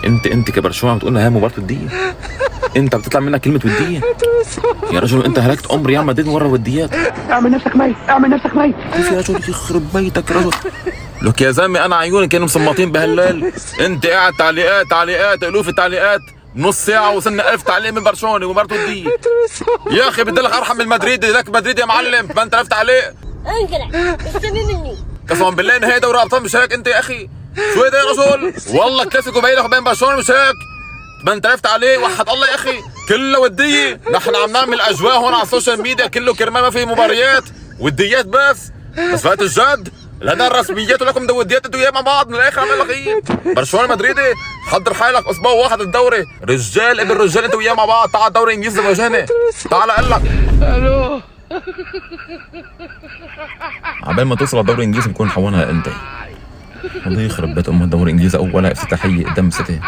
انت كبرشلونه بتقول لنا هي مباراه وديه؟ انت بتطلع منك كلمه وديه يا رجل؟ انت هلكت عمر ريال مدريد ورا وديات. اعمل نفسك ميت، اعمل نفسك ميت. كيف يا رجل؟ يخرب بيتك يا رجل. لك يا زلمه انا عيوني كانوا مصمطين بهالليل. انت قاعد تعليقات الوف التعليقات نص ساعه وصلنا 1000 تعليق من برشلونه ومباراه وديه. يا اخي بدي لك ارحم من المدريد، ذاك مدريد يا معلم 8000 تعليق. انقلع استمي مني. قسما بالله نهائي دوري ابطال مش هيك انت يا اخي؟ شو ده يا رجل؟ والله كلاسيكو بينك وبين برشلونه مش هيك؟ 8000 تعليق وحد الله يا اخي، كله وديه. نحن عم نعمل اجواء هون على السوشيال ميديا كله كرمال ما في مباريات وديات بس وقت الجد لنا الرسميات ولكم ده وديات انتوا مع بعض. من الاخر عم لك ايه؟ برشلونه مدريدي حضر حالك اسبوع واحد الدوري، رجال ابن رجال انتوا وياه مع بعض. تعال الدوري الانجليزي واجهني، تعال اقول لك. الو عبال ما توصل الدوري الانجليزي بكون حوانها انت. والله يخرب بيت ام الدوري الانجليزي اولها افتتاحيه قدام سيتي.